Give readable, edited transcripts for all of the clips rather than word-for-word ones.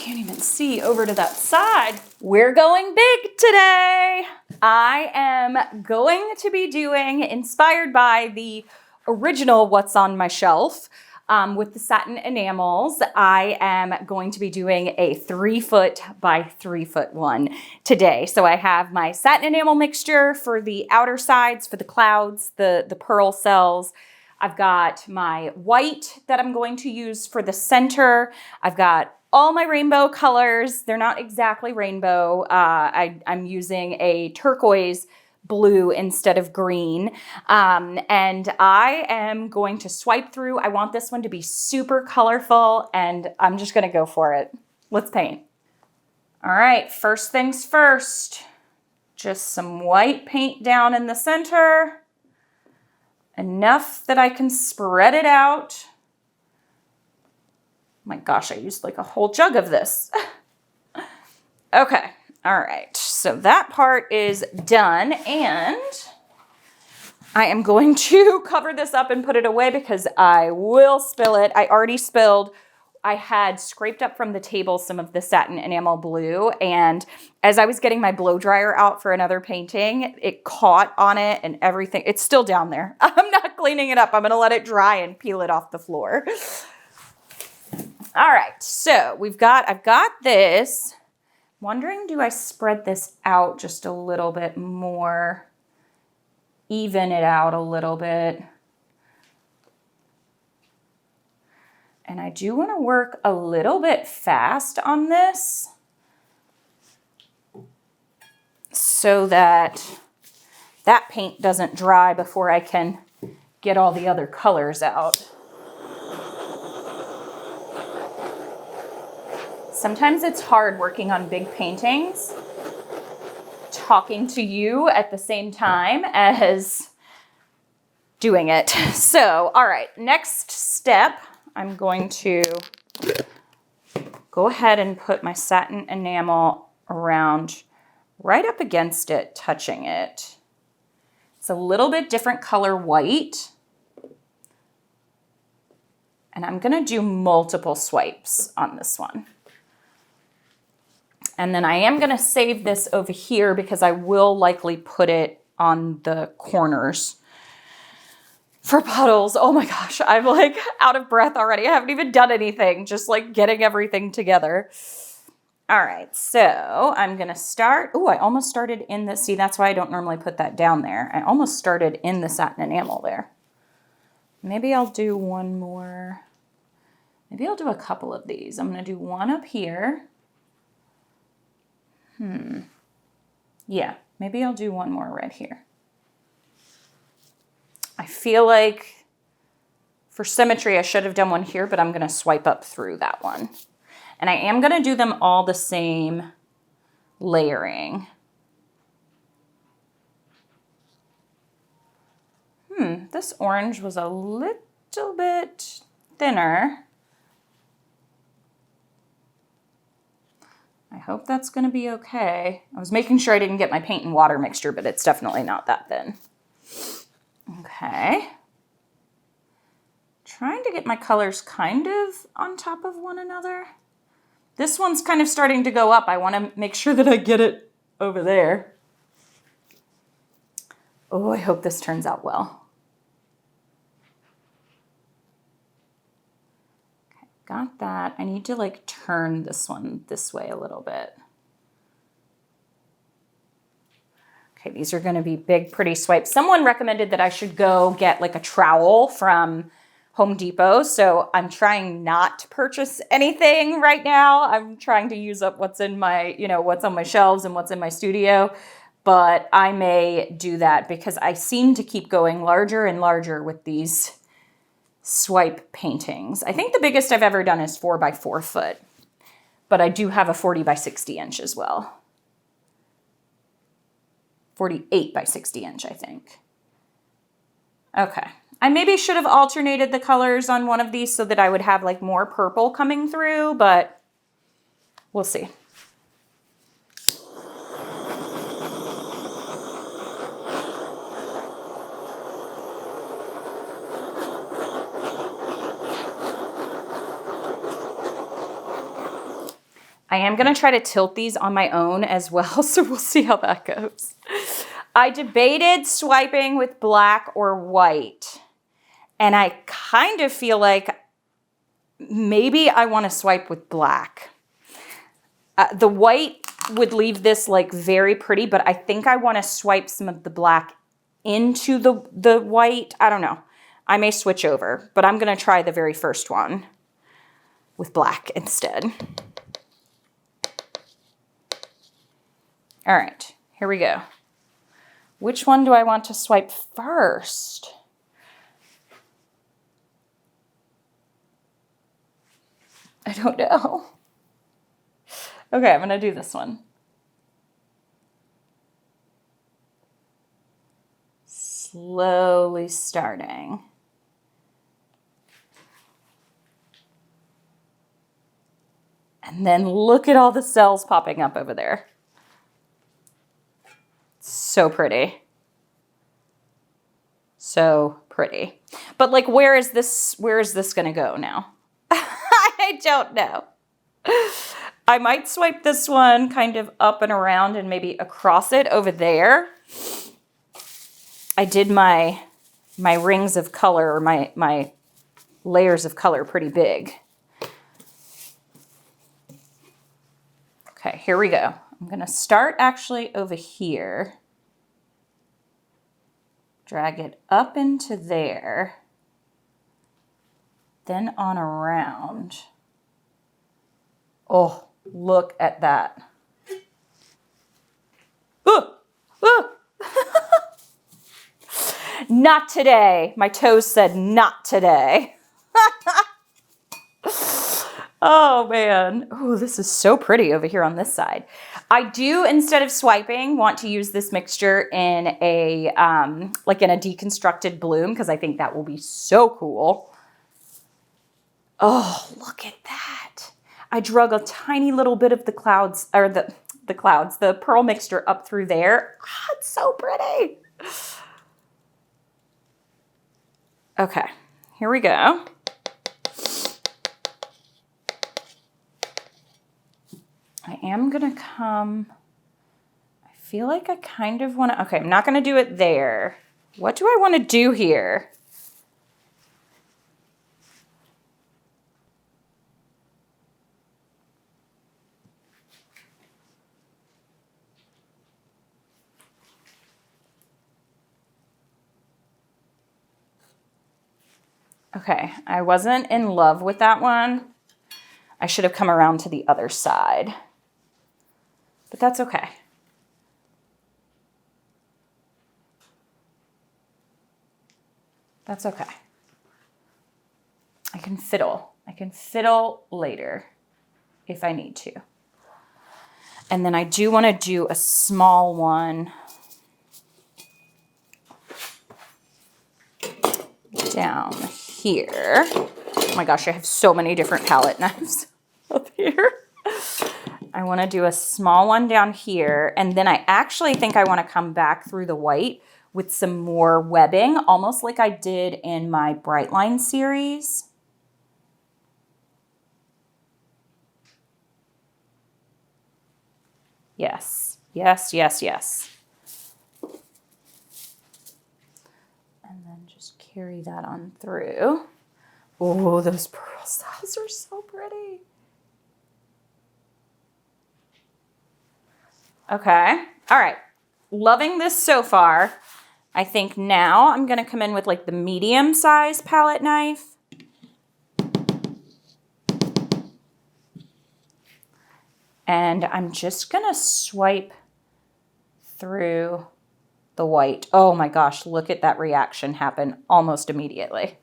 can't even see over to that side. We're going big today. I am going to be doing, inspired by the original What's on My Shelf, with the satin enamels, I am going to be doing a 3-foot by 3-foot one today. So I have my satin enamel mixture for the outer sides, for the clouds, the pearl cells. I've got my white that I'm going to use for the center. I've got all my rainbow colors. They're not exactly rainbow. I'm using a turquoise blue instead of green. And I am going to swipe through. I want this one to be super colorful, and I'm just going to go for it. Let's paint. All right, first things first, just some white paint down in the center, enough that I can spread it out. My gosh, I used like a whole jug of this. Okay. All right, so that part is done, and I am going to cover this up and put it away because I will spill it. I already spilled. I had scraped up from the table some of the satin enamel blue, and as I was getting my blow dryer out for another painting, it caught on it and everything. It's still down there. I'm not cleaning it up. I'm gonna let it dry and peel it off the floor. All right, so I've got this. Wondering, do I spread this out just a little bit more? Even it out a little bit. And I do want to work a little bit fast on this so that that paint doesn't dry before I can get all the other colors out. Sometimes it's hard working on big paintings, talking to you at the same time as doing it. So, all right, next step, I'm going to go ahead and put my satin enamel around right up against it, touching it. It's a little bit different color white. And I'm gonna do multiple swipes on this one. And then I am going to save this over here because I will likely put it on the corners for puddles. Oh my gosh, I'm like out of breath already. I haven't even done anything, just like getting everything together. All right, so I'm going to start. Oh, I almost started in the, see, that's why I don't normally put that down there. I almost started in the satin enamel there. Maybe I'll do one more. Maybe I'll do a couple of these. I'm going to do one up here. Yeah, maybe I'll do one more right here. I feel like for symmetry, I should have done one here, but I'm going to swipe up through that one. And I am going to do them all the same layering. This orange was a little bit thinner. I hope that's going to be okay. I was making sure I didn't get my paint and water mixture, but it's definitely not that thin. Okay. Trying to get my colors kind of on top of one another. This one's kind of starting to go up. I want to make sure that I get it over there. Oh, I hope this turns out well. Got that. I need to like turn this one this way a little bit. Okay, these are going to be big, pretty swipes. Someone recommended that I should go get like a trowel from Home Depot. So I'm trying not to purchase anything right now. I'm trying to use up what's in my, what's on my shelves and what's in my studio. But I may do that because I seem to keep going larger and larger with these swipe paintings. I think the biggest I've ever done is 4 by 4 foot, but I do have a 40 by 60 inch as well. 48 by 60 inch, I think. Okay. I maybe should have alternated the colors on one of these so that I would have like more purple coming through, but we'll see. I am going to try to tilt these on my own as well, so we'll see how that goes. I debated swiping with black or white, and I kind of feel like maybe I want to swipe with black. The white would leave this like very pretty, but I think I want to swipe some of the black into the white. I don't know. I may switch over, but I'm going to try the very first one with black instead. All right, here we go. Which one do I want to swipe first? I don't know. Okay, I'm gonna do this one. Slowly starting. And then look at all the cells popping up over there. So pretty. So pretty. But like, where is this gonna go now? I don't know. I might swipe this one kind of up and around and maybe across it over there. I did my rings of color, or my layers of color pretty big. Okay, here we go. I'm gonna start actually over here. Drag it up into there. Then on around. Oh, look at that. Ooh, ooh. Not today. My toes said not today. Oh man. Oh, this is so pretty over here on this side. I do, instead of swiping, want to use this mixture in a like in a deconstructed bloom, because I think that will be so cool. Oh, look at that. I drug a tiny little bit of the clouds, or the pearl mixture up through there. Ah, it's so pretty. Okay, here we go. I am gonna come, I feel like I kind of wanna, okay, I'm not gonna do it there. What do I wanna do here? Okay, I wasn't in love with that one. I should have come around to the other side, but that's okay. That's okay. I can fiddle. I can fiddle later if I need to. And then I do want to do a small one down here. Oh my gosh, I have so many different palette knives up here. I want to do a small one down here, and then I actually think I want to come back through the white with some more webbing, almost like I did in my Bright Line series. Yes, yes, yes, yes. And then just carry that on through. Oh, those pearl cells are so pretty. Okay, all right. Loving this so far. I think now I'm gonna come in with like the medium size palette knife. And I'm just gonna swipe through the white. Oh my gosh, look at that reaction happen almost immediately.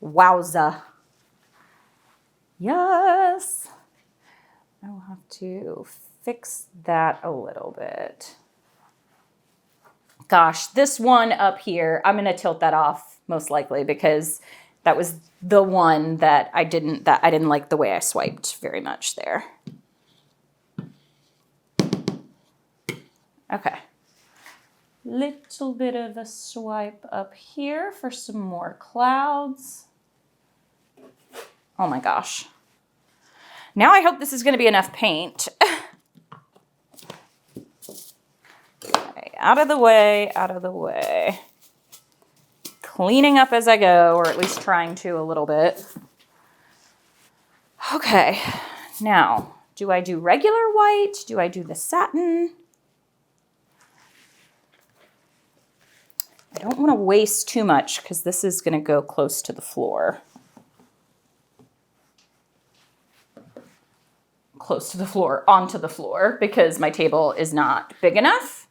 Wowza. Yes. I will have to fix that a little bit. Gosh, this one up here, I'm gonna tilt that off most likely because that was the one that I didn't like the way I swiped very much there. Okay. Little bit of a swipe up here for some more clouds. Oh my gosh. Now I hope this is going to be enough paint. Okay, out of the way, out of the way. Cleaning up as I go, or at least trying to a little bit. Okay, now, do I do regular white? Do I do the satin? I don't want to waste too much because this is going to go close to the floor. Close to the floor, onto the floor, because my table is not big enough.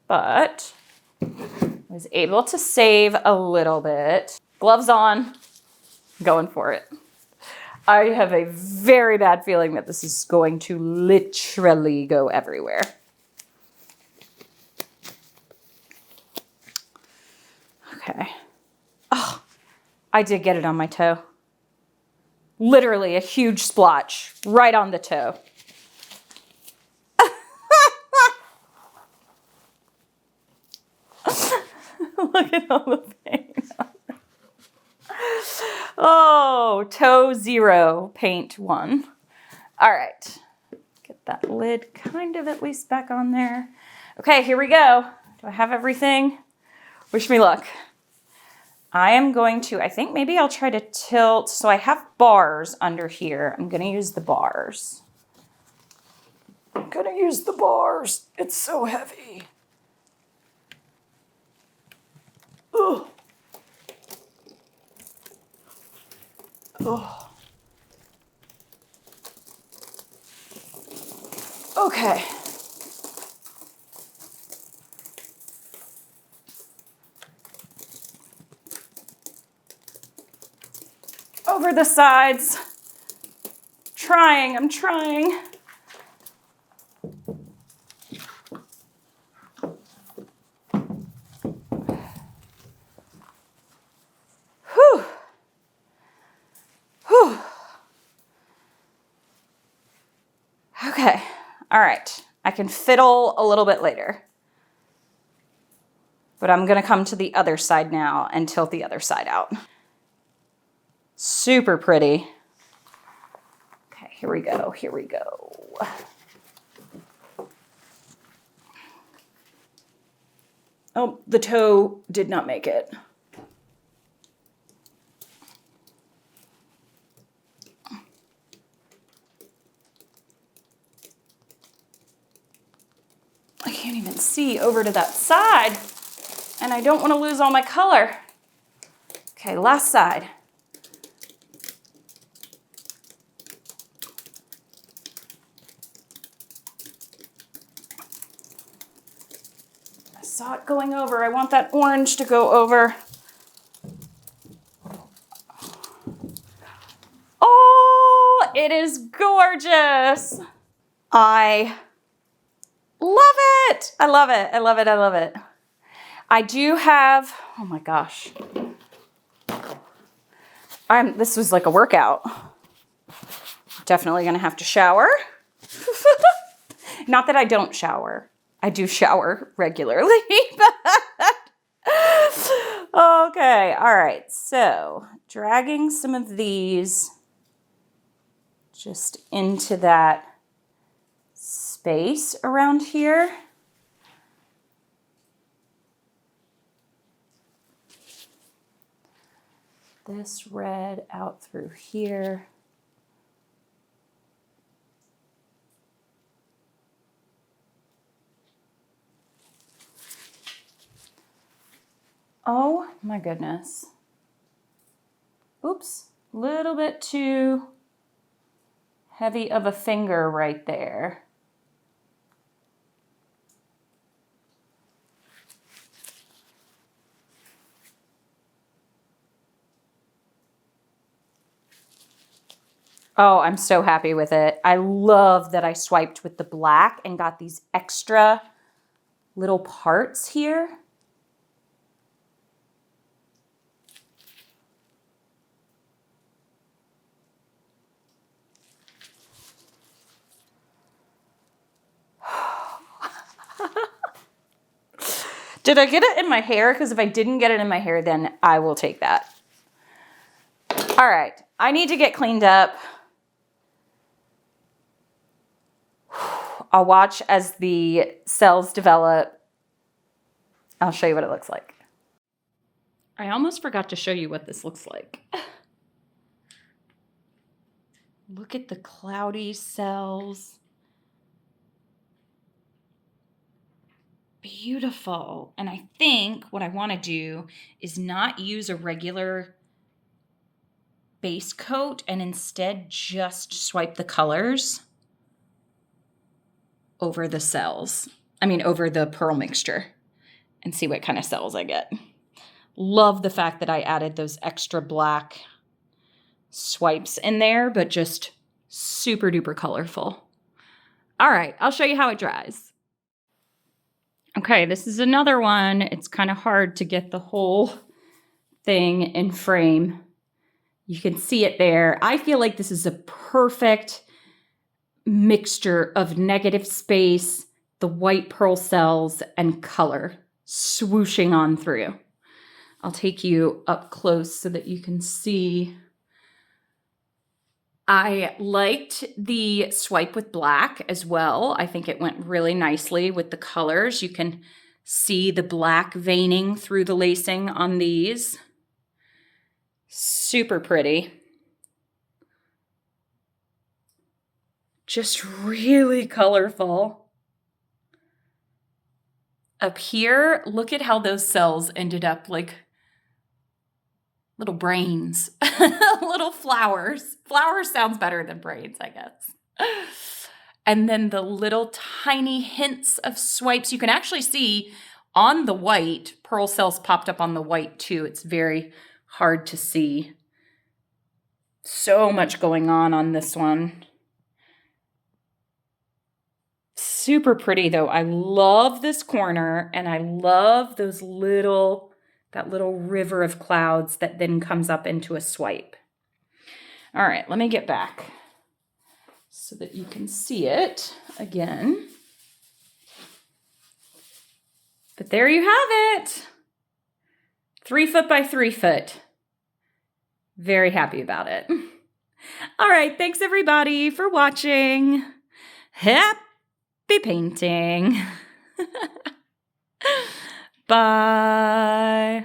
But I was able to save a little bit. Gloves on, going for it. I have a very bad feeling that this is going to literally go everywhere. Okay. Oh, I did get it on my toe. Literally a huge splotch right on the toe. Look at all the paint. Oh, toe 0, paint 1. All right. Get that lid kind of at least back on there. Okay, here we go. Do I have everything? Wish me luck. I am going to, I think maybe I'll try to tilt. So I have bars under here. I'm going to use the bars. I'm going to use the bars. It's so heavy. Ugh. Oh. Okay. Over the sides. I'm trying. Whew. Whew. Okay, all right. I can fiddle a little bit later. But I'm gonna come to the other side now and tilt the other side out. Super pretty. Okay, here we go, here we go. Oh, the toe did not make it. I can't even see over to that side, and I don't want to lose all my color. Okay, last side. I saw it going over. I want that orange to go over. Oh, it is gorgeous. I love it. I love it. I love it. I love it. I do have, oh my gosh. This was like a workout. Definitely gonna have to shower. Not that I don't shower. I do shower regularly. Okay, all right. So dragging some of these just into that space around here. This red out through here. Oh my goodness. Oops, a little bit too heavy of a finger right there. Oh, I'm so happy with it. I love that I swiped with the black and got these extra little parts here. Did I get it in my hair? Because if I didn't get it in my hair, then I will take that. All All right, I need to get cleaned up. I'll watch as the cells develop. I'll show you what it looks like. I almost forgot to show you what this looks like. Look at the cloudy cells. Beautiful. And I think what I want to do is not use a regular base coat and instead just swipe the colors over the cells. Over the pearl mixture and see what kind of cells I get. Love the fact that I added those extra black swipes in there, but just super duper colorful. All right, I'll show you how it dries. Okay, this is another one. It's kind of hard to get the whole thing in frame. You can see it there. I feel like this is a perfect mixture of negative space, the white pearl cells, and color swooshing on through. I'll take you up close so that you can see. I liked the swipe with black as well. I think it went really nicely with the colors. You can see the black veining through the lacing on these. Super pretty. Just really colorful. Up here, look at how those cells ended up like little brains, little flowers. Flowers sounds better than brains, I guess. And then the little tiny hints of swipes. You can actually see on the white, pearl cells popped up on the white too. It's very hard to see. So much going on this one. Super pretty though. I love this corner and I love that little river of clouds that then comes up into a swipe. All right, let me get back so that you can see it again. But there you have it. 3 foot by 3 foot. Very happy about it. All right, thanks everybody for watching. Happy painting. Bye.